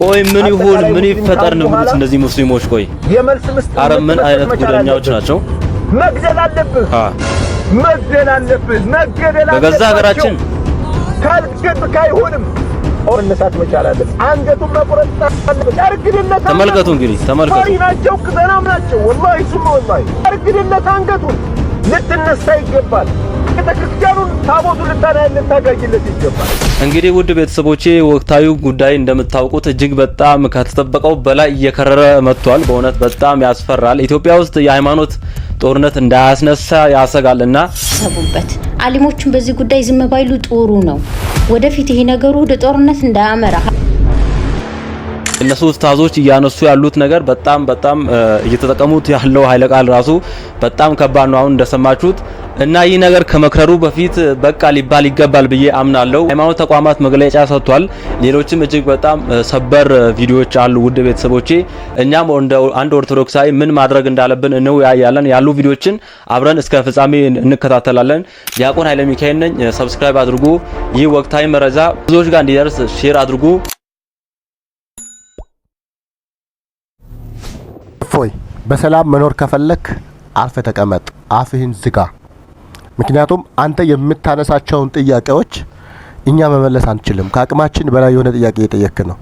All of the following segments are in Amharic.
ቆይ ምን ይሁን ምን ይፈጠር ነው የሚሉት እነዚህ ሙስሊሞች? ቆይ የመልስ ምስጥ አረ ምን አይነት ጉደኛዎች ናቸው? መግደል አለብህ መገደል አለብህ በገዛ ሀገራችን ካልገድክ አይሆንም። ኦርነሳት መቻል አለብህ። አንገቱን መቁረጥ አለብህ። አርግድለት ተመልከቱ እንግዲህ ተመልከቱ። ናቸው ክዘናም ናቸው ወላሂ ሱማ ወላሂ አርግድለት አንገቱን ልትነሳ ይገባል። ከተክርስቲያኑን ታቦቱ ልታጋጅለት ይገባል። እንግዲህ ውድ ቤተሰቦቼ ወቅታዊ ጉዳይ እንደምታውቁት እጅግ በጣም ከተጠበቀው በላይ እየከረረ መጥቷል። በእውነት በጣም ያስፈራል። ኢትዮጵያ ውስጥ የሃይማኖት ጦርነት እንዳያስነሳ ያሰጋልና ሰቡበት አሊሞቹን በዚህ ጉዳይ ዝም ባይሉ ጥሩ ነው። ወደፊት ይሄ ነገሩ ወደ ጦርነት እንዳያመራ እነሱ ኡስታዞች እያነሱ ያሉት ነገር በጣም እየተጠቀሙት ያለው ኃይለ ቃል ራሱ በጣም ከባድ ነው። አሁን እንደሰማችሁት እና ይህ ነገር ከመክረሩ በፊት በቃ ሊባል ይገባል ብዬ አምናለሁ። ሃይማኖት ተቋማት መግለጫ ሰጥቷል። ሌሎችም እጅግ በጣም ሰበር ቪዲዮዎች አሉ። ውድ ቤተሰቦቼ እኛም እንደ አንድ ኦርቶዶክሳዊ ምን ማድረግ እንዳለብን እንወያያለን። ያሉ ቪዲዮችን አብረን እስከ ፍጻሜ እንከታተላለን። ዲያቆን ኃይለ ሚካኤል ነኝ። ሰብስክራይብ አድርጉ። ይህ ወቅታዊ መረጃ ብዙዎች ጋር እንዲደርስ ሼር አድርጉ። ፎይ በሰላም መኖር ከፈለክ አርፈ ተቀመጥ፣ አፍህን ዝጋ። ምክንያቱም አንተ የምታነሳቸውን ጥያቄዎች እኛ መመለስ አንችልም። ከአቅማችን በላይ የሆነ ጥያቄ እየጠየክ ነው።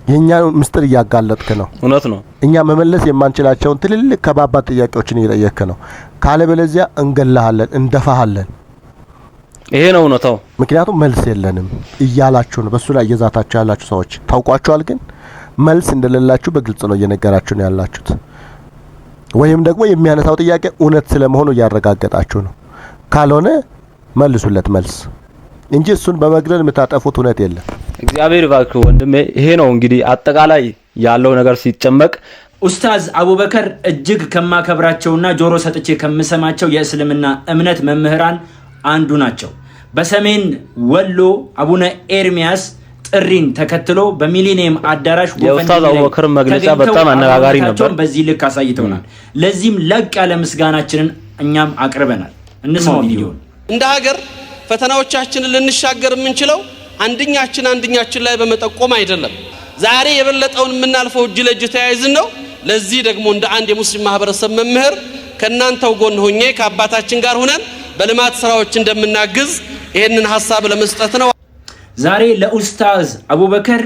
የኛ ምስጢር እያጋለጥክ ነው። እውነት ነው። እኛ መመለስ የማንችላቸውን ትልልቅ ከባባድ ጥያቄዎችን እየጠየክ ነው። ካለበለዚያ እንገላሃለን፣ እንደፋሃለን። ይሄ ነው እውነታው። ምክንያቱም መልስ የለንም እያላችሁ ነው። በሱ ላይ እየዛታችሁ ያላችሁ ሰዎች ታውቋቸዋል። ግን መልስ እንደሌላችሁ በግልጽ ነው እየነገራችሁ ነው ያላችሁት። ወይም ደግሞ የሚያነሳው ጥያቄ እውነት ስለመሆኑ እያረጋገጣችሁ ነው። ካልሆነ መልሱለት መልስ እንጂ እሱን በመግደል የምታጠፉት እውነት የለም። እግዚአብሔር ይባርክ ወንድሜ። ይሄ ነው እንግዲህ አጠቃላይ ያለው ነገር ሲጨመቅ ኡስታዝ አቡበከር እጅግ ከማከብራቸውና ጆሮ ሰጥቼ ከምሰማቸው የእስልምና እምነት መምህራን አንዱ ናቸው። በሰሜን ወሎ አቡነ ኤርሚያስ ጥሪን ተከትሎ በሚሊኒየም አዳራሽ የኡስታዝ አቡበከር መግለጫ በጣም አነጋጋሪ ነበር። በዚህ ልክ አሳይተውናል። ለዚህም ለቅ ያለ ምስጋናችንን እኛም አቅርበናል። እንስማው ቪዲዮ። እንደ ሀገር ፈተናዎቻችንን ልንሻገር የምንችለው አንድኛችን ላይ በመጠቆም አይደለም። ዛሬ የበለጠውን የምናልፈው እጅ ለእጅ ተያይዘን ነው። ለዚህ ደግሞ እንደ አንድ የሙስሊም ማህበረሰብ መምህር ከናንተው ጎን ሆኜ ከአባታችን ጋር ሆነን በልማት ስራዎች እንደምናግዝ ይሄንን ሐሳብ ለመስጠት ነው። ዛሬ ለኡስታዝ አቡበከር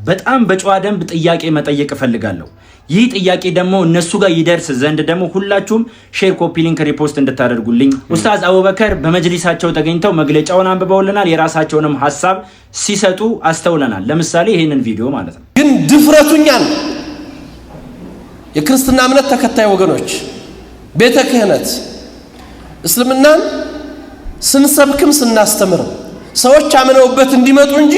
በጣም በጨዋ ደንብ ጥያቄ መጠየቅ እፈልጋለሁ። ይህ ጥያቄ ደግሞ እነሱ ጋር ይደርስ ዘንድ ደግሞ ሁላችሁም ሼር፣ ኮፒ ሊንክ፣ ሪፖስት እንድታደርጉልኝ። ኡስታዝ አቡበከር በመጅሊሳቸው ተገኝተው መግለጫውን አንብበውልናል። የራሳቸውንም ሐሳብ ሲሰጡ አስተውለናል። ለምሳሌ ይሄንን ቪዲዮ ማለት ነው። ግን ድፍረቱኛን የክርስትና እምነት ተከታይ ወገኖች ቤተ ክህነት እስልምናን ስንሰብክም ስናስተምርም ሰዎች አምነውበት እንዲመጡ እንጂ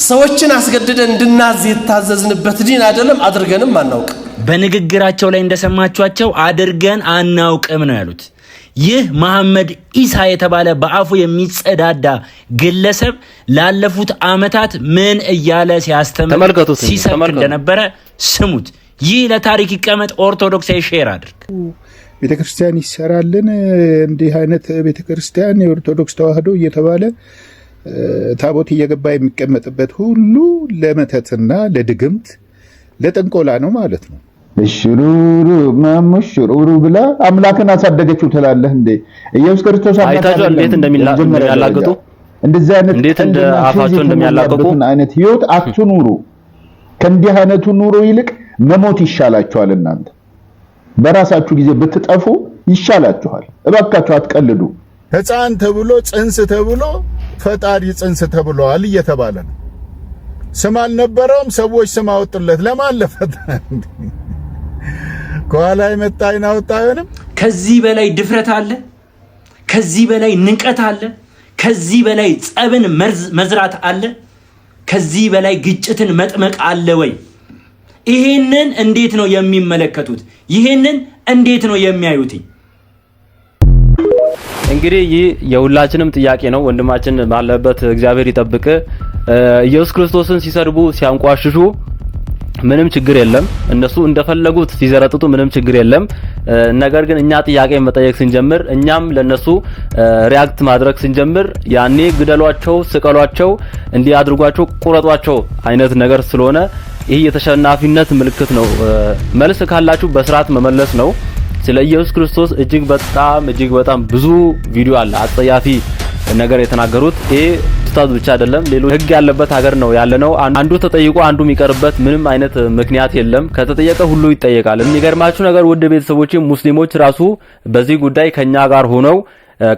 ሰዎችን አስገድደን እንድናዝ የታዘዝንበት ዲን አይደለም። አድርገንም አናውቅ። በንግግራቸው ላይ እንደሰማችኋቸው አድርገን አናውቅም ነው ያሉት። ይህ መሐመድ ኢሳ የተባለ በአፉ የሚጸዳዳ ግለሰብ ላለፉት አመታት ምን እያለ ሲያስተምር ሲሰብክ እንደነበረ ስሙት። ይህ ለታሪክ ይቀመጥ። ኦርቶዶክሳዊ ሼር አድርግ። ቤተክርስቲያን ይሰራልን እንዲህ አይነት ቤተክርስቲያን የኦርቶዶክስ ተዋህዶ እየተባለ ታቦት እየገባ የሚቀመጥበት ሁሉ ለመተትና ለድግምት ለጥንቆላ ነው ማለት ነው። እሽሩሩ ማሙሽሩሩ ብላ አምላክን አሳደገችው ትላለህ እንዴ? ኢየሱስ ክርስቶስ አይታችሁ እንዴት እንደሚያላግጡ እንደዚህ አይነት እንዴት እንደ አፋቸው እንደሚያላቅቁ አይነት ህይወት አትኑሩ። ከእንዲህ አይነቱ ኑሮ ይልቅ መሞት ይሻላችኋል። እናንተ በራሳችሁ ጊዜ ብትጠፉ ይሻላችኋል። እባካችሁ አትቀልዱ። ሕፃን ተብሎ ጽንስ ተብሎ ፈጣሪ ጽንስ ተብሏል እየተባለ ነው። ስም አልነበረውም፣ ሰዎች ስም አወጡለት። ለማን ለፈታ ከኋላ የመጣ አይናውጣ አይሆንም። ከዚህ በላይ ድፍረት አለ? ከዚህ በላይ ንቀት አለ? ከዚህ በላይ ጸብን መዝራት አለ? ከዚህ በላይ ግጭትን መጥመቅ አለ ወይ? ይሄንን እንዴት ነው የሚመለከቱት? ይሄንን እንዴት ነው የሚያዩት? እንግዲህ ይህ የሁላችንም ጥያቄ ነው። ወንድማችን ባለበት እግዚአብሔር ይጠብቅ። ኢየሱስ ክርስቶስን ሲሰድቡ ሲያንቋሽሹ ምንም ችግር የለም። እነሱ እንደፈለጉት ሲዘረጥጡ ምንም ችግር የለም። ነገር ግን እኛ ጥያቄ መጠየቅ ስንጀምር እኛም ለነሱ ሪያክት ማድረግ ስንጀምር ያኔ ግደሏቸው፣ ስቀሏቸው፣ እንዲያድርጓቸው፣ ቁረጧቸው አይነት ነገር ስለሆነ ይሄ የተሸናፊነት ምልክት ነው። መልስ ካላችሁ በስርዓት መመለስ ነው። ስለ ኢየሱስ ክርስቶስ እጅግ በጣም ብዙ ቪዲዮ አለ አጸያፊ ነገር የተናገሩት። ይሄ ኡስታዝ ብቻ አይደለም፣ ሌሎች ህግ ያለበት ሀገር ነው ያለነው። አንዱ ተጠይቆ አንዱ የሚቀርበት ምንም አይነት ምክንያት የለም። ከተጠየቀ ሁሉ ይጠየቃል። የሚገርማችሁ ነገር ውድ ቤተሰቦች ሙስሊሞች ራሱ በዚህ ጉዳይ ከኛ ጋር ሆነው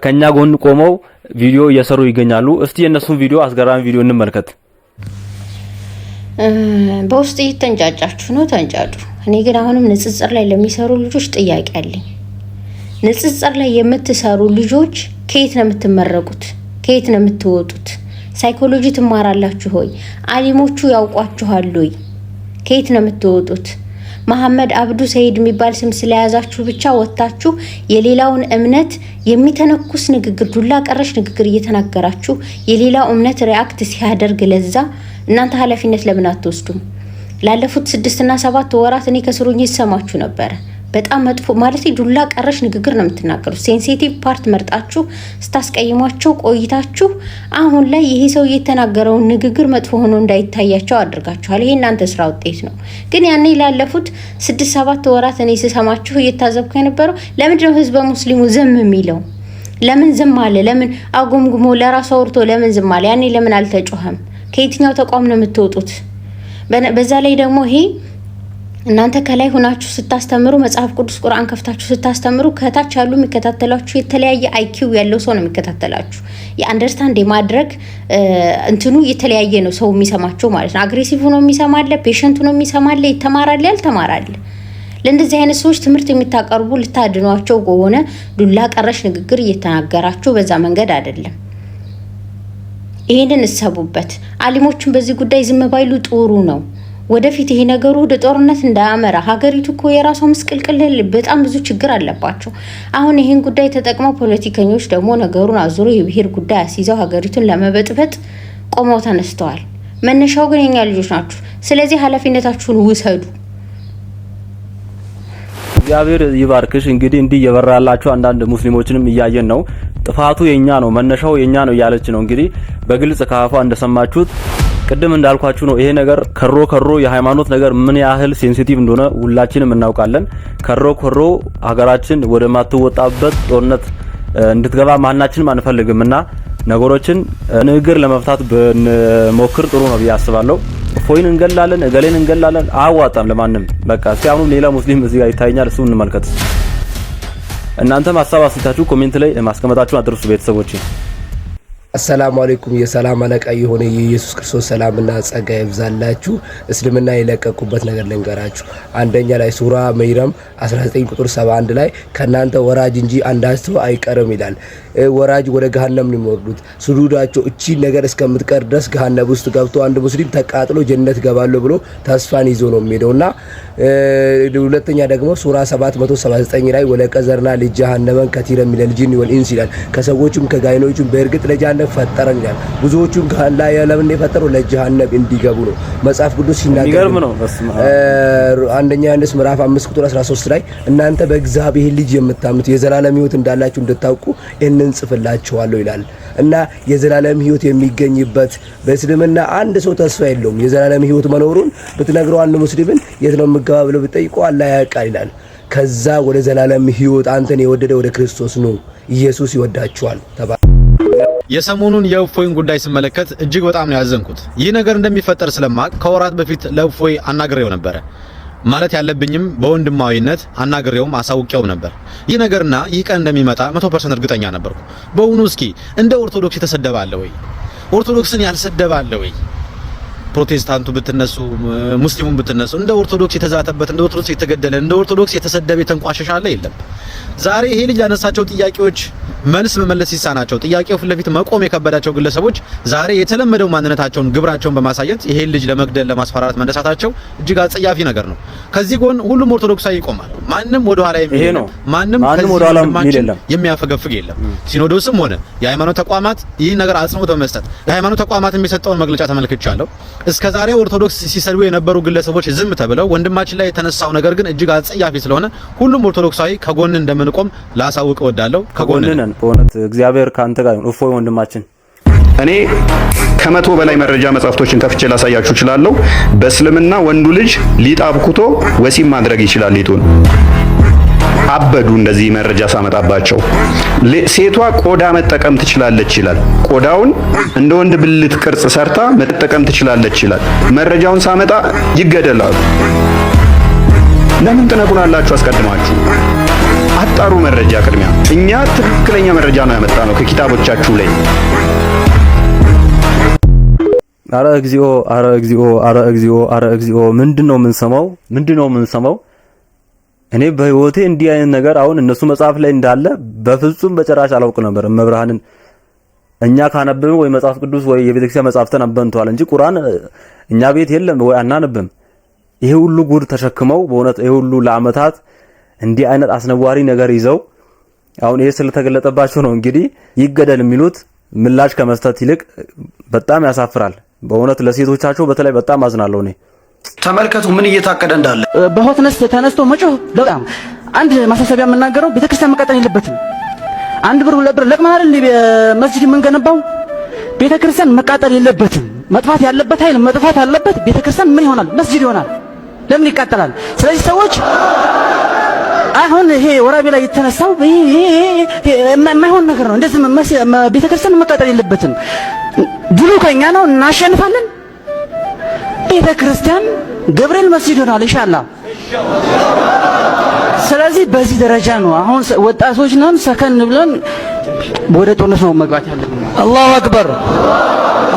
ከኛ ጎን ቆመው ቪዲዮ እየሰሩ ይገኛሉ። እስቲ የነሱን ቪዲዮ አስገራሚ ቪዲዮ እንመልከት። በውስጥ እየተንጫጫችሁ ነው፣ ተንጫጩ። እኔ ግን አሁንም ንጽጽር ላይ ለሚሰሩ ልጆች ጥያቄ አለኝ። ንጽጽር ላይ የምትሰሩ ልጆች ከየት ነው የምትመረቁት? ከየት ነው የምትወጡት? ሳይኮሎጂ ትማራላችሁ ሆይ? አሊሞቹ ያውቋችኋል ሆይ? ከየት ነው የምትወጡት? መሐመድ አብዱ ሰይድ የሚባል ስም ስለያዛችሁ ብቻ ወጣችሁ የሌላውን እምነት የሚተነኩስ ንግግር፣ ዱላ ቀረሽ ንግግር እየተናገራችሁ የሌላው እምነት ሪአክት ሲያደርግ ለዛ እናንተ ኃላፊነት ለምን አትወስዱም? ላለፉት 6 እና 7 ወራት እኔ ከስሩኝ ይሰማችሁ ነበር። በጣም መጥፎ ማለት ዱላ ቀረሽ ንግግር ነው የምትናገሩት። ሴንሲቲቭ ፓርት መርጣችሁ ስታስቀይሟቸው ቆይታችሁ አሁን ላይ ይሄ ሰው የተናገረውን ንግግር መጥፎ ሆኖ እንዳይታያቸው አድርጋችኋል። ይሄ እናንተ ስራ ውጤት ነው። ግን ያኔ ላለፉት 6-7 ወራት እኔ ስሰማችሁ እየታዘብኩ የነበረው ለምንድን ነው ህዝበ ሙስሊሙ ዝም የሚለው? ለምን ዝም አለ? ለምን አጉምጉሞ ለራሱ አውርቶ ለምን ዝም አለ? ያኔ ለምን አልተጮኸም? ከየትኛው ተቋም ነው የምትወጡት? በዛ ላይ ደግሞ ይሄ እናንተ ከላይ ሆናችሁ ስታስተምሩ መጽሐፍ ቅዱስ ቁርአን ከፍታችሁ ስታስተምሩ ከታች ያሉ የሚከታተላችሁ የተለያየ አይኪው ያለው ሰው ነው የሚከታተላችሁ። የአንደርስታንድ የማድረግ እንትኑ የተለያየ ነው ሰው የሚሰማቸው ማለት ነው። አግሬሲቭ ሆኖ የሚሰማለ፣ ፔሸንት ሆኖ የሚሰማለ፣ ይተማራል፣ ያልተማራል። ለእንደዚህ አይነት ሰዎች ትምህርት የሚታቀርቡ ልታድኗቸው ከሆነ ዱላ ቀረሽ ንግግር እየተናገራችሁ በዛ መንገድ አይደለም። ይሄንን እሰቡበት። አሊሞችን በዚህ ጉዳይ ዝም ባይሉ ጥሩ ነው። ወደፊት ይሄ ነገሩ ወደ ጦርነት እንዳያመራ ሀገሪቱ እኮ የራሷ ምስቅልቅል በጣም ብዙ ችግር አለባቸው። አሁን ይሄን ጉዳይ ተጠቅመው ፖለቲከኞች ደግሞ ነገሩን አዙሮ የብሔር ጉዳይ አስይዘው ሀገሪቱን ለመበጥበጥ ቆመው ተነስተዋል። መነሻው ግን የኛ ልጆች ናችሁ። ስለዚህ ኃላፊነታችሁን ውሰዱ። እግዚአብሔር ይባርክሽ። እንግዲህ እንዲህ እየበራላችሁ አንዳንድ ሙስሊሞችንም እያየን ነው። ጥፋቱ የኛ ነው፣ መነሻው የኛ ነው እያለች ነው። እንግዲህ በግልጽ ከአፏ እንደሰማችሁት ቅድም እንዳልኳችሁ ነው። ይሄ ነገር ከሮ የሃይማኖት ነገር ምን ያህል ሴንሲቲቭ እንደሆነ ሁላችንም እናውቃለን። ከሮ ሀገራችን ወደ ማትወጣበት ጦርነት እንድትገባ ማናችንም አንፈልግምና ነገሮችን ንግግር ለመፍታት ብንሞክር ጥሩ ነው ብዬ አስባለሁ። ፎይን እንገላለን፣ እገሌን እንገላለን፣ አዋጣም ለማንም። በቃ እስቲ አሁን ሌላ ሙስሊም እዚህ ጋር ይታየኛል፣ እሱ እንመልከት። እናንተም ሀሳብ አስተያየታችሁ ኮሜንት ላይ ማስቀመጣችሁን አትርሱ ቤተሰቦች። አሰላሙ አለይኩም። የሰላም አለቃ የሆነ የኢየሱስ ክርስቶስ ሰላምና ጸጋ ይብዛላችሁ። እስልምና የለቀቁበት ነገር ልንገራችሁ። አንደኛ ላይ ሱራ መይረም 19 ቁጥር 71 ላይ ከናንተ ወራጅ እንጂ አንዳች ሰው አይቀርም ይላል። ወራጅ ወደ ገሃነም ነው የሚወርዱት። ሱዱዳቸው እቺ ነገር እስከምትቀር ድረስ ገሃነም ውስጥ ገብቶ አንድ ሙስሊም ተቃጥሎ ጀነት ገባለሁ ብሎ ተስፋን ይዞ ነው የሚሄደውና ሁለተኛ ደግሞ ሱራ 779 ላይ ወለቀዘርና ለጀሃነመን ከቲረ ሚነል ጂን ወልኢንስ ይላል። ከሰዎችም ከጋይኖችም በእርግጥ ለጀሃነም ፈጠረን ይላል። ብዙዎቹም ጋላ ያለምን የፈጠረው ለጀሃነም እንዲገቡ ነው መጽሐፍ ቅዱስ ሲናገር ነው። አንደኛ ዮሐንስ ምዕራፍ 5 ቁጥር 13 ላይ እናንተ በእግዚአብሔር ልጅ የምታምኑት የዘላለም ሕይወት እንዳላችሁ እንድታውቁ እንን ጽፍላችኋለሁ ይላል። እና የዘላለም ሕይወት የሚገኝበት በእስልምና አንድ ሰው ተስፋ የለውም። የዘላለም ሕይወት መኖሩን ብትነግረው አንድ ሙስሊምን የት ነው የምገባ ብለው ብትጠይቀው አላህ ያውቃል ይላል። ከዛ ወደ ዘላለም ሕይወት አንተን የወደደ ወደ ክርስቶስ ነው። ኢየሱስ ይወዳችኋል። የሰሞኑን የእፎይን ጉዳይ ስመለከት እጅግ በጣም ነው ያዘንኩት። ይህ ነገር እንደሚፈጠር ስለማቅ ከወራት በፊት ለእፎይ አናግሬው ነበረ። ማለት ያለብኝም በወንድማዊነት አናግሬውም አሳውቄው ነበር። ይህ ነገርና ይህ ቀን እንደሚመጣ 100% እርግጠኛ ነበርኩ። በእውኑ እስኪ እንደ ኦርቶዶክስ የተሰደበ አለ ወይ? ኦርቶዶክስን ያልሰደበ አለ ወይ? ፕሮቴስታንቱ ብትነሱ፣ ሙስሊሙን ብትነሱ እንደ ኦርቶዶክስ የተዛተበት፣ እንደ ኦርቶዶክስ የተገደለ፣ እንደ ኦርቶዶክስ የተሰደበ የተንቋሸሸ አለ? የለም። ዛሬ ይሄ ልጅ ያነሳቸው ጥያቄዎች መልስ መመለስ ሲሳናቸው ጥያቄው ፊት ለፊት መቆም የከበዳቸው ግለሰቦች ዛሬ የተለመደው ማንነታቸውን ግብራቸውን በማሳየት ይሄን ልጅ ለመግደል ለማስፈራራት መነሳታቸው እጅግ አጸያፊ ነገር ነው። ከዚህ ጎን ሁሉም ኦርቶዶክሳዊ ይቆማል። ማንም ወደ ኋላ የሚል የለም። ማንም ወደ ኋላ የሚያፈገፍግ የለም። ሲኖዶስም ሆነ የሃይማኖት ተቋማት ይህን ነገር አጽንኦት በመስጠት የሃይማኖት ተቋማት የሚሰጠውን መግለጫ ተመልክቻለሁ። እስከዛሬ ኦርቶዶክስ ሲሰድቡ የነበሩ ግለሰቦች ዝም ተብለው ወንድማችን ላይ የተነሳው ነገር ግን እጅግ አጸያፊ ስለሆነ ሁሉም ኦርቶዶክሳዊ ከጎን እንደምንቆም ላሳውቅ እወዳለሁ። ከጎን ነን። በእውነት እግዚአብሔር ካንተ ጋር ይሁን። እፎይ ወንድማችን፣ እኔ ከመቶ በላይ መረጃ መጻፍቶችን ከፍቼ ላሳያችሁ እችላለሁ። በእስልምና ወንዱ ልጅ ሊጥ አብኩቶ ወሲብ ማድረግ ይችላል። ሊጡን አበዱ። እንደዚህ መረጃ ሳመጣባቸው ሴቷ ቆዳ መጠቀም ትችላለች ይላል። ቆዳውን እንደ ወንድ ብልት ቅርጽ ሰርታ መጠቀም ትችላለች ይላል። መረጃውን ሳመጣ ይገደላሉ። ለምን ትነቁናላችሁ? አስቀድማችሁ አጣሩ። መረጃ ቅድሚያ። እኛ ትክክለኛ መረጃ ነው ያመጣነው ከኪታቦቻችሁ ላይ። አረ እግዚኦ፣ አረ እግዚኦ፣ አረ እግዚኦ፣ አረ እግዚኦ። ምንድነው የምንሰማው? እኔ በህይወቴ እንዲህ አይነት ነገር አሁን እነሱ መጽሐፍ ላይ እንዳለ በፍጹም በጭራሽ አላውቅ ነበር። መብርሃንን እኛ ካነበብን ወይ መጽሐፍ ቅዱስ ወይ የቤተክርስቲያን መጽሐፍተን አንበንቷል እንጂ ቁርአን እኛ ቤት የለም ወይ አናነብም። ይሄ ሁሉ ጉድ ተሸክመው በእውነት ይሄ ሁሉ ለአመታት እንዲህ አይነት አስነዋሪ ነገር ይዘው አሁን ይሄ ስለተገለጠባቸው ነው እንግዲህ ይገደል የሚሉት። ምላሽ ከመስጠት ይልቅ በጣም ያሳፍራል በእውነት። ለሴቶቻቸው በተለይ በጣም አዝናለሁ እኔ። ተመልከቱ ምን እየታቀደ እንዳለ። በሆትነስ ተነስቶ መጮህ በጣም አንድ ማሳሰቢያ የምናገረው ቤተክርስቲያን መቃጠል የለበትም። አንድ ብር ሁለት ብር ለቅመናል እንዴ መስጂድ የምንገነባው? ቤተክርስቲያን መቃጠል የለበትም። መጥፋት ያለበት ኃይል መጥፋት አለበት። ቤተክርስቲያን ምን ይሆናል? መስጂድ ይሆናል። ለምን ይቃጠላል? ስለዚህ ሰዎች አሁን ይሄ ወራቤ ላይ የተነሳው ይሄ የማይሆን ነገር ነው። እንደዚህ ቤተክርስቲያን መቃጠል የለበትም። ድሉ ከኛ ነው፣ እናሸንፋለን። ቤተክርስቲያን ገብርኤል መስጂድ ይሆናል ኢንሻአላህ። ስለዚህ በዚህ ደረጃ ነው አሁን ወጣቶች ነን፣ ሰከን ብለን ወደ ጦርነት ነው መግባት ያለብን። አላሁ አክበር፣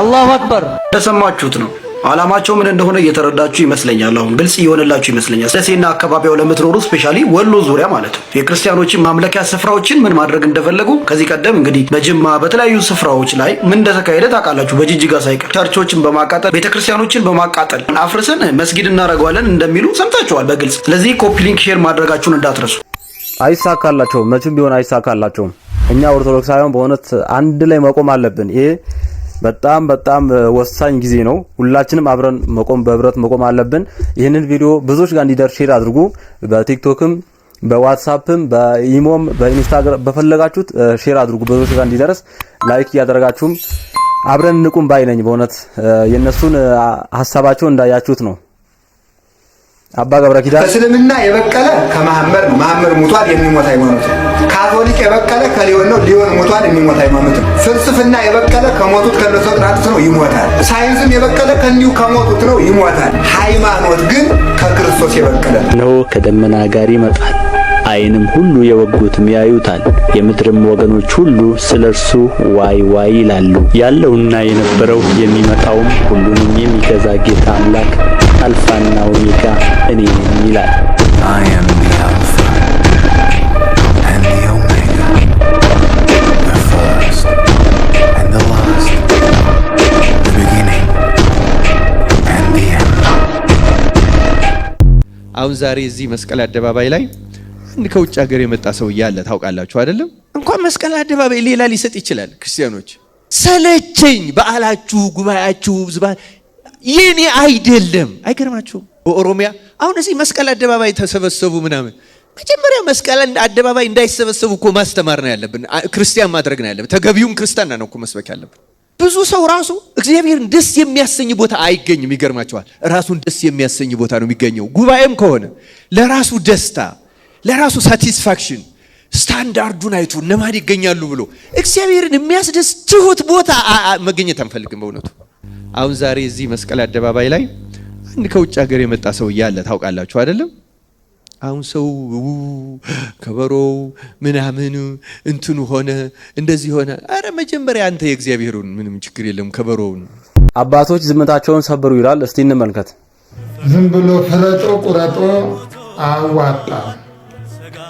አላሁ አክበር። ተሰማችሁት ነው። አላማቸው ምን እንደሆነ እየተረዳችሁ ይመስለኛል። አሁን ግልጽ እየሆነላችሁ ይመስለኛል። ደሴና አካባቢው ለምትኖሩ ስፔሻሊ ወሎ ዙሪያ ማለት ነው የክርስቲያኖችን ማምለኪያ ስፍራዎችን ምን ማድረግ እንደፈለጉ ከዚህ ቀደም እንግዲህ በጅማ በተለያዩ ስፍራዎች ላይ ምን እንደተካሄደ ታውቃላችሁ። በጅጅጋ ሳይቀር ቸርቾችን በማቃጠል ቤተክርስቲያኖችን በማቃጠል አፍርሰን መስጊድ እናደርገዋለን እንደሚሉ ሰምታችኋል በግልጽ። ስለዚህ ኮፒ ሊንክ ሼር ማድረጋችሁን እንዳትረሱ። አይሳካላቸውም፣ መቼም ቢሆን አይሳካላቸውም። እኛ ኦርቶዶክሳውያን በእውነት አንድ ላይ መቆም አለብን። ይሄ በጣም ወሳኝ ጊዜ ነው። ሁላችንም አብረን በህብረት መቆም አለብን። ይህንን ቪዲዮ ብዙዎች ጋር እንዲደርስ ሼር አድርጉ። በቲክቶክም በዋትስአፕም በኢሞም በኢንስታግራም በፈለጋችሁት ሼር አድርጉ። ብዙዎች ጋር እንዲደርስ ላይክ እያደረጋችሁም አብረን እንቁም ባይ ነኝ። በእውነት የነሱን ሐሳባቸው እንዳያችሁት ነው። አባ ገብረ ኪዳን እስልምና የበቀለ ከመሐመድ ነው። መሐመድ ሙቷል፣ የሚሞት ሃይማኖት ነው። ካቶሊክ የበቀለ ከሊዮን ነው። ሊዮን ሙቷል፣ የሚሞት ሃይማኖት ነው። ፍልስፍና የበቀለ ከሞቱት ከሶቅራጥስ ነው፣ ይሞታል። ሳይንስም የበቀለ ከኒው ከሞቱት ነው፣ ይሞታል። ሃይማኖት ግን ከክርስቶስ የበቀለ ነው። ከደመና ጋር ይመጣል፣ ዓይንም ሁሉ የወጉትም ያዩታል፣ የምድርም ወገኖች ሁሉ ስለርሱ ዋይ ዋይ ይላሉ። ያለውና የነበረው የሚመጣውም ሁሉንም የሚገዛ ጌታ አምላክ አልፋና ኦሜጋ እኔ ነኝ ይላል። I am the Alpha and the Omega, the first and the last, the beginning and the end. አሁን ዛሬ እዚህ መስቀል አደባባይ ላይ አንድ ከውጭ ሀገር የመጣ ሰው እያለ ታውቃላችሁ አይደለም? እንኳን መስቀል አደባባይ ሌላ ሊሰጥ ይችላል። ክርስቲያኖች ሰለቸኝ፣ በዓላችሁ፣ ጉባኤያችሁ የኔ አይደለም። አይገርማችሁም? በኦሮሚያ አሁን እዚህ መስቀል አደባባይ ተሰበሰቡ ምናምን። መጀመሪያ መስቀል አደባባይ እንዳይሰበሰቡ እኮ ማስተማር ነው ያለብን፣ ክርስቲያን ማድረግ ነው ያለብን። ተገቢውን ክርስትና ነው እኮ መስበክ ያለብን። ብዙ ሰው ራሱ እግዚአብሔርን ደስ የሚያሰኝ ቦታ አይገኝም። ይገርማችኋል? ራሱን ደስ የሚያሰኝ ቦታ ነው የሚገኘው። ጉባኤም ከሆነ ለራሱ ደስታ፣ ለራሱ ሳቲስፋክሽን ስታንዳርዱን አይቶ እነማን ይገኛሉ ብሎ እግዚአብሔርን የሚያስደስት ትሁት ቦታ መገኘት አንፈልግም በእውነቱ። አሁን ዛሬ እዚህ መስቀል አደባባይ ላይ አንድ ከውጭ ሀገር የመጣ ሰው እያለ ታውቃላችሁ አይደለም? አሁን ሰው ከበሮው ምናምን እንትኑ ሆነ እንደዚህ ሆነ። አረ መጀመሪያ አንተ የእግዚአብሔሩን ምንም ችግር የለም ከበሮውን። አባቶች ዝምታቸውን ሰብሩ ይላል። እስቲ እንመልከት። ዝም ብሎ ፍረጦ ቁረጦ አዋጣ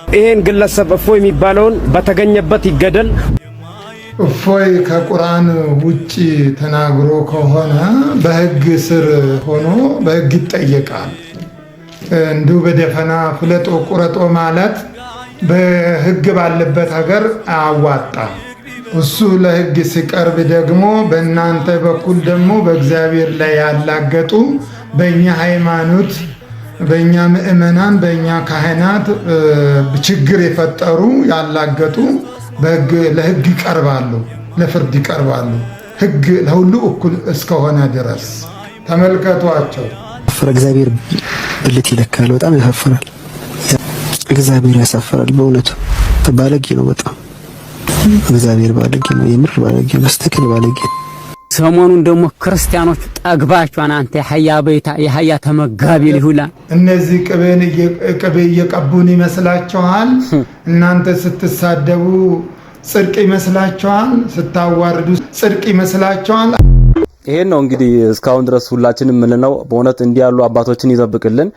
ይሄን ግለሰብ እፎይ የሚባለውን በተገኘበት ይገደል። እፎይ ከቁርአን ውጪ ተናግሮ ከሆነ በህግ ስር ሆኖ በህግ ይጠየቃል። እንዲሁ በደፈና ፍለጦ ቁረጦ ማለት በህግ ባለበት ሀገር አያዋጣም። እሱ ለህግ ሲቀርብ ደግሞ በእናንተ በኩል ደግሞ በእግዚአብሔር ላይ ያላገጡ በእኛ ሃይማኖት፣ በእኛ ምእመናን፣ በእኛ ካህናት ችግር የፈጠሩ ያላገጡ ለህግ ይቀርባሉ፣ ለፍርድ ይቀርባሉ። ህግ ለሁሉ እኩል እስከሆነ ድረስ ተመልከቷቸው። እግዚአብሔር ብልት ይለካል። በጣም ያሳፍራል። እግዚአብሔር ያሳፍራል። በእውነቱ ባለጌ ነው። በጣም እግዚአብሔር ባለጌ ነው። የምር ባለጌ ነው። በስተክል ባለጌ። ሰሞኑን ደግሞ ክርስቲያኖች ጠግባቸዋን አንተ የሀያ ተመጋቢ ሊሁላ እነዚህ ቅቤ እየቀቡን ይመስላችኋል? እናንተ ስትሳደቡ ጽድቅ ይመስላችኋል? ስታዋርዱ ጽድቅ ይመስላችኋል? ይሄን ነው እንግዲህ እስካሁን ድረስ ሁላችንም የምንለው። በእውነት እንዲህ ያሉ አባቶችን ይጠብቅልን።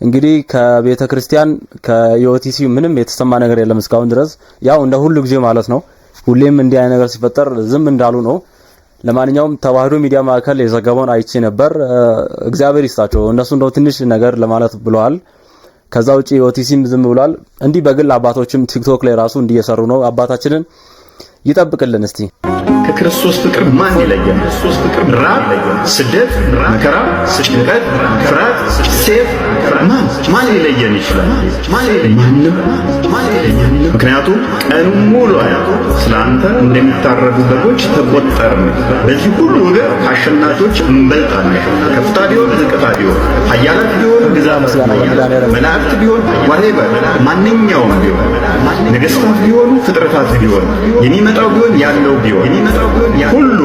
እንግዲህ ከቤተ ክርስቲያን ከኢኦቲሲ ምንም የተሰማ ነገር የለም እስካሁን ድረስ። ያው እንደ ሁሉ ጊዜ ማለት ነው። ሁሌም እንዲህ አይነት ነገር ሲፈጠር ዝም እንዳሉ ነው። ለማንኛውም ተዋህዶ ሚዲያ ማዕከል የዘገበውን አይቼ ነበር። እግዚአብሔር ይስጣቸው። እነሱ እንደው ትንሽ ነገር ለማለት ብለዋል። ከዛ ውጪ ኢኦቲሲም ዝም ብሏል። እንዲህ በግል አባቶችም ቲክቶክ ላይ ራሱ እንዲየሰሩ ነው። አባታችንን ይጠብቅልን እስቲ። ከክርስቶስ ፍቅር ማን ይለየን? ክርስቶስ ፍቅር ራብ፣ ስደት፣ መከራ፣ ጭንቀት፣ ፍርሃት፣ ሴፍ ማን ሊለየን ይችላል? ማንም። ምክንያቱም ቀኑን ሙሉ ስለአንተ እንደሚታረዱ በጎች ተቆጠርን። በዚህ ሁሉ ነገር ከአሸናፊዎች እንበልጣለን። ከፍታ ቢሆን ዝቅታ ቢሆን፣ ኃያላት ቢሆን ግዛት፣ መላእክት ቢሆን ዋሬቨር፣ ማንኛውም ቢሆን፣ ነገስታት ቢሆኑ ፍጥረታት ቢሆን፣ የሚመጣው ቢሆን ያለው ቢሆን ሁሉ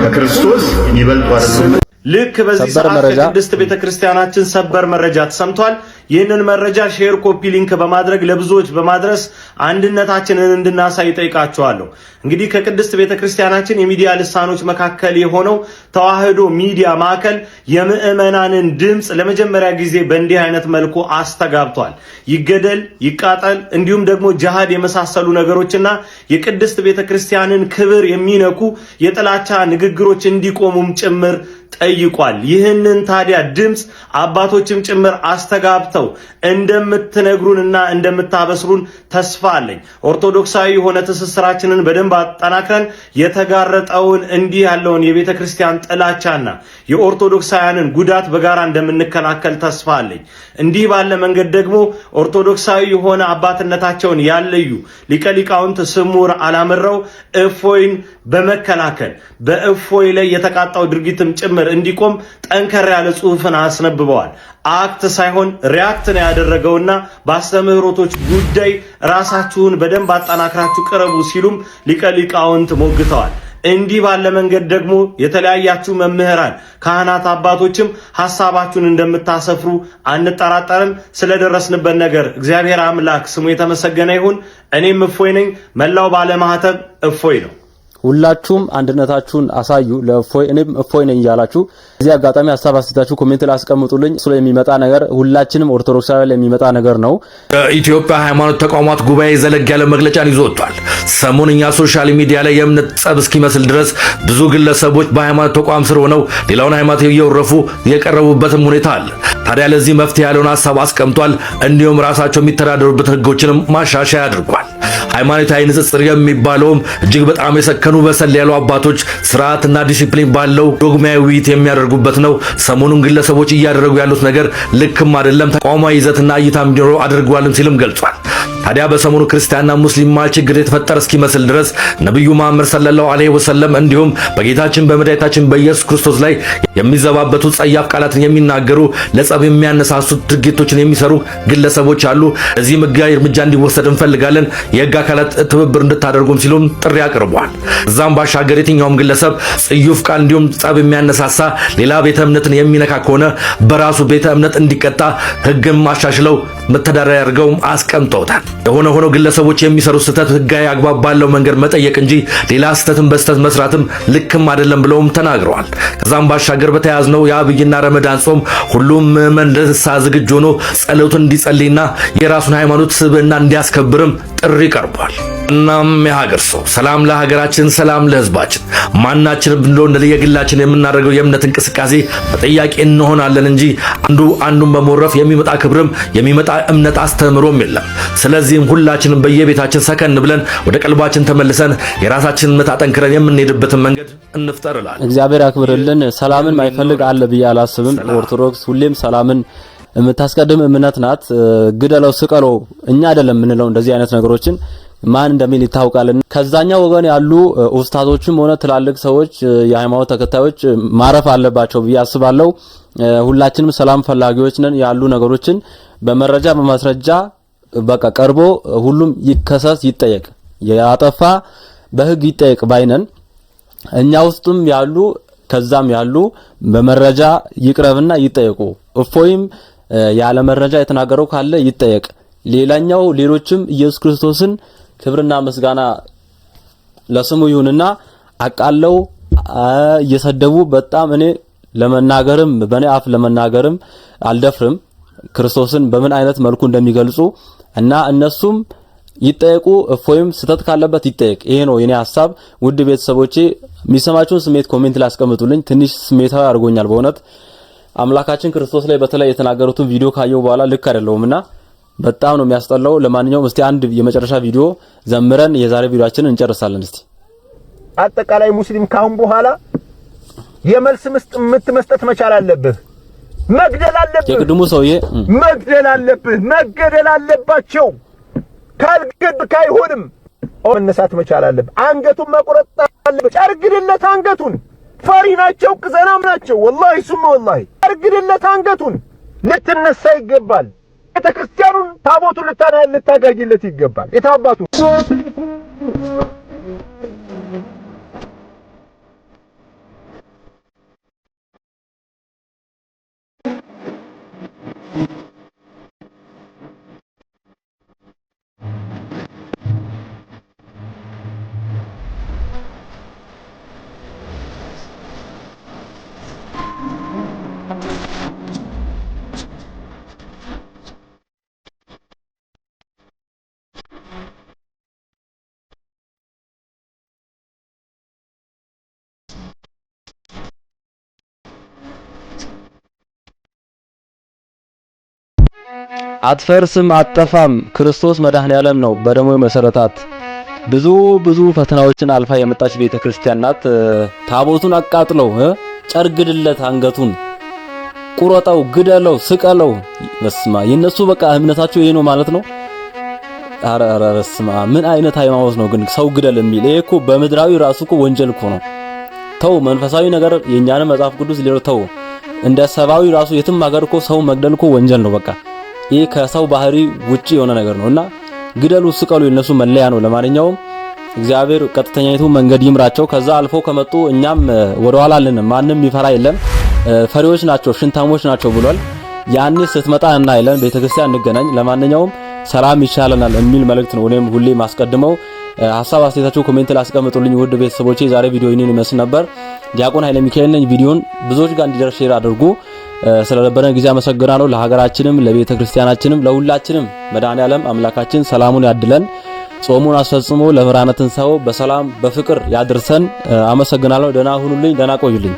ከክርስቶስ ይበልጡ አይደለም። ልክ በዚህ ሰዓት ከቅድስት ቤተክርስቲያናችን ሰበር መረጃ ተሰምቷል። ይህንን መረጃ ሼር፣ ኮፒ ሊንክ በማድረግ ለብዙዎች በማድረስ አንድነታችንን እንድናሳይ ጠይቃችኋለሁ። እንግዲህ ከቅድስት ቤተክርስቲያናችን የሚዲያ ልሳኖች መካከል የሆነው ተዋህዶ ሚዲያ ማዕከል የምዕመናንን ድምፅ ለመጀመሪያ ጊዜ በእንዲህ አይነት መልኩ አስተጋብቷል። ይገደል፣ ይቃጠል እንዲሁም ደግሞ ጂሃድ የመሳሰሉ ነገሮችና የቅድስት ቤተክርስቲያንን ክብር የሚነኩ የጥላቻ ንግግሮች እንዲቆሙም ጭምር ጠይቋል። ይህንን ታዲያ ድምፅ አባቶችም ጭምር አስተጋብተው እንደምትነግሩንና እንደምታበስሩን ተስፋ አለኝ። ኦርቶዶክሳዊ የሆነ ትስስራችንን በደንብ አጠናክረን የተጋረጠውን እንዲህ ያለውን የቤተ ክርስቲያን ጥላቻና የኦርቶዶክሳውያንን ጉዳት በጋራ እንደምንከላከል ተስፋ አለኝ። እንዲህ ባለ መንገድ ደግሞ ኦርቶዶክሳዊ የሆነ አባትነታቸውን ያለዩ ሊቀ ሊቃውንት ስሙር አላምረው እፎይን በመከላከል በእፎይ ላይ የተቃጣው ድርጊትም ጭምር እንዲቆም ጠንከር ያለ ጽሑፍን አስነብበዋል። አክት ሳይሆን ሪያክት ነው ያደረገውና በአስተምህሮቶች ጉዳይ ራሳችሁን በደንብ አጠናክራችሁ ቅረቡ ሲሉም ሊቀ ሊቃውንት ሞግተዋል። እንዲህ ባለ መንገድ ደግሞ የተለያያችሁ መምህራን፣ ካህናት፣ አባቶችም ሐሳባችሁን እንደምታሰፍሩ አንጠራጠርም። ስለደረስንበት ነገር እግዚአብሔር አምላክ ስሙ የተመሰገነ ይሁን። እኔም እፎይ ነኝ። መላው ባለማህተብ እፎይ ነው። ሁላችሁም አንድነታችሁን አሳዩ ለእፎይ። እኔም እፎይ ነኝ እያላችሁ እዚህ አጋጣሚ ሐሳብ አስተያየታችሁ ኮሜንት ላይ አስቀምጡልኝ። እሱ ላይ የሚመጣ ነገር ሁላችንም ኦርቶዶክሳዊ ላይ የሚመጣ ነገር ነው። የኢትዮጵያ ሃይማኖት ተቋማት ጉባኤ ዘለግ ያለ መግለጫን ይዞ ወጥቷል። ሰሞንኛ ሶሻል ሚዲያ ላይ የእምነት ጸብ እስኪመስል ድረስ ብዙ ግለሰቦች በሃይማኖት ተቋም ስር ሆነው ሌላውን ሃይማኖት እየወረፉ የቀረቡበትም ሁኔታ አለ። ታዲያ ለዚህ መፍትሄ ያለውን ሐሳብ አስቀምጧል። እንዲሁም ራሳቸው የሚተዳደሩበት ህጎችንም ማሻሻያ አድርጓል። ሃይማኖታዊ ንጽጽር የሚባለውም እጅግ በጣም የሰከኑ በሰል ያሉ አባቶች ስርዓትና ዲሲፕሊን ባለው ዶግማዊ ውይይት የሚያደርጉበት ነው። ሰሞኑን ግለሰቦች እያደረጉ ያሉት ነገር ልክም አይደለም፣ ተቋማዊ ይዘትና እይታ እንዲኖረው አድርጓልም ሲልም ገልጿል። ታዲያ በሰሞኑ ክርስቲያንና ሙስሊም መሃል ችግር የተፈጠረ እስኪመስል ድረስ ነብዩ መሐመድ ሰለላሁ ዐለይሂ ወሰለም እንዲሁም በጌታችን በመድኃኒታችን በኢየሱስ ክርስቶስ ላይ የሚዘባበቱ ጸያፍ ቃላትን የሚናገሩ ለጸብ የሚያነሳሱ ድርጊቶችን የሚሰሩ ግለሰቦች አሉ። እዚህ ሕጋዊ እርምጃ እንዲወሰድ እንፈልጋለን፣ የሕግ አካላት ትብብር እንድታደርጉም ሲሉም ጥሪ አቅርበዋል። እዛም ባሻገር የትኛውም ግለሰብ ጽዩፍ ቃል እንዲሁም ጸብ የሚያነሳሳ ሌላ ቤተ እምነትን የሚነካ ከሆነ በራሱ ቤተ እምነት እንዲቀጣ ሕግም አሻሽለው መተዳደሪያ አድርገው አስቀምጠውታል። የሆነ ሆኖ ግለሰቦች የሚሰሩት ስህተት ህጋዊ አግባብ ባለው መንገድ መጠየቅ እንጂ ሌላ ስህተትን በስህተት መስራትም ልክም አይደለም ብለውም ተናግረዋል። ከዛም ባሻገር በተያዝነው የአብይና ረመዳን ጾም ሁሉም ምዕመን ለንስሐ ዝግጁ ሆኖ ጸሎቱን እንዲጸልይና የራሱን ሃይማኖት ስብዕና እንዲያስከብርም ጥሪ ቀርቧል። እናም የሀገር ሰው ሰላም ለሀገራችን፣ ሰላም ለህዝባችን። ማናችንም ብንለው እንደየግላችን የምናደርገው የእምነት እንቅስቃሴ ተጠያቂ እንሆናለን እንጂ አንዱን በመወረፍ የሚመጣ ክብርም የሚመጣ እምነት አስተምሮም የለም። ስለዚህም ሁላችንም በየቤታችን ሰከን ብለን ወደ ቀልባችን ተመልሰን የራሳችንን እምነት አጠንክረን የምንሄድበትን መንገድ እንፍጠርላል። እግዚአብሔር ያክብርልን። ሰላምን ማይፈልግ አለ ብዬ አላስብም። ኦርቶዶክስ ሁሌም ሰላምን የምታስቀድም እምነት ናት። ግደለው ስቀለው እኛ አይደለም የምንለው እንደዚህ አይነት ነገሮችን ማን እንደሚል ይታወቃል። ከዛኛው ወገን ያሉ ኡስታዞችም ሆነ ትላልቅ ሰዎች የሃይማኖት ተከታዮች ማረፍ አለባቸው ብዬ አስባለሁ። ሁላችንም ሰላም ፈላጊዎች ነን። ያሉ ነገሮችን በመረጃ በማስረጃ በቃ ቀርቦ ሁሉም ይከሰስ ይጠየቅ፣ ያጠፋ በህግ ይጠየቅ ባይነን። እኛ ውስጥም ያሉ ከዛም ያሉ በመረጃ ይቅረብና ይጠየቁ። እፎይም ያለ መረጃ የተናገረው ካለ ይጠየቅ። ሌሎችም ኢየሱስ ክርስቶስን ክብርና ምስጋና ለስሙ ይሁንና አቃለው እየሰደቡ በጣም እኔ ለመናገርም በኔ አፍ ለመናገርም አልደፍርም ክርስቶስን በምን አይነት መልኩ እንደሚገልጹ እና እነሱም ይጠየቁ። እፎይም ስተት ካለበት ይጠየቅ። ይሄ ነው የኔ ሐሳብ። ውድ ቤተሰቦቼ የሚሰማችሁን ስሜት ኮሜንት ላይ አስቀምጡልኝ። ትንሽ ስሜታዊ አድርጎኛል በእውነት አምላካችን ክርስቶስ ላይ በተለይ የተናገሩትን ቪዲዮ ካየው በኋላ ልክ አይደለውምና በጣም ነው የሚያስጠላው። ለማንኛውም እስቲ አንድ የመጨረሻ ቪዲዮ ዘምረን የዛሬ ቪዲዮአችንን እንጨርሳለን። እስቲ አጠቃላይ ሙስሊም ካሁን በኋላ የመልስ ምት መስጠት መቻል አለብህ። መግደል አለብህ። የቅድሙ ሰውዬ መግደል አለብህ። መገደል አለባቸው። ካልገድክ አይሆንም። መነሳት መቻል አለብህ። አንገቱን መቁረጥ አለብህ። ጨርግድለት አንገቱን። ፈሪ ናቸው፣ ቅዘናም ናቸው። ወላሂ ሱማ ወላሂ ጨርግድለት አንገቱን። ልትነሳ ይገባል። ቤተክርስቲያኑን ታቦቱን ልታጋጅለት ይገባል። የታባቱ አትፈርስም አትጠፋም። ክርስቶስ መድኃኔዓለም ነው በደሙ መሰረታት ብዙ ፈተናዎችን አልፋ የመጣች ቤተክርስቲያን ናት። ታቦቱን አቃጥለው ጨርግድለት አንገቱን ቁረጠው፣ ግደለው፣ ስቀለው። በስማ የነሱ በቃ እምነታቸው ይሄ ነው ማለት ነው። አረ በስማ ምን አይነት ሃይማኖት ነው ግን ሰው ግደል የሚል? ይሄ እኮ በምድራዊ ራሱ እኮ ወንጀል እኮ ነው። ተው መንፈሳዊ ነገር የኛንም መጽሐፍ ቅዱስ ሊረተው እንደ ሰባዊ ራሱ የትም ሀገር እኮ ሰው መግደል እኮ ወንጀል ነው። በቃ ይሄ ከሰው ባህሪ ውጪ የሆነ ነገር ነውና ግደሉ፣ ስቀሉ የነሱ መለያ ነው። ለማንኛውም እግዚአብሔር ቀጥተኛይቱ መንገድ ይምራቸው። ከዛ አልፎ ከመጡ እኛም ወደ ኋላ አለን። ማንንም ይፈራ የለም። ፈሪዎች ናቸው፣ ሽንታሞች ናቸው ብሏል። ያኔ ስትመጣ እናይለን፣ ቤተክርስቲያን እንገናኝ። ለማንኛውም ሰላም ይሻለናል የሚል መልእክት ነው እኔም ሁሌ ማስቀድመው። ሐሳብ አስተያየታችሁ ኮሜንት ላይ አስቀምጡልኝ። ውድ ቤተሰቦቼ ዛሬ ቪዲዮ ይህንን ይመስል ነበር። ዲያቆን ኃይለ ሚካኤል ነኝ። ቪዲዮን ብዙዎች ጋር እንዲደርስ ሼር አድርጉ። ስለነበረን ጊዜ አመሰግናለሁ። ለሀገራችንም ለቤተክርስቲያናችንም ለሁላችንም መድኃኔዓለም አምላካችን ሰላሙን ያድለን። ጾሙን አስፈጽሞ ለብርሃነ ትንሣኤው በሰላም በፍቅር ያድርሰን። አመሰግናለሁ። ደህና ሁኑልኝ፣ ደህና ቆዩልኝ።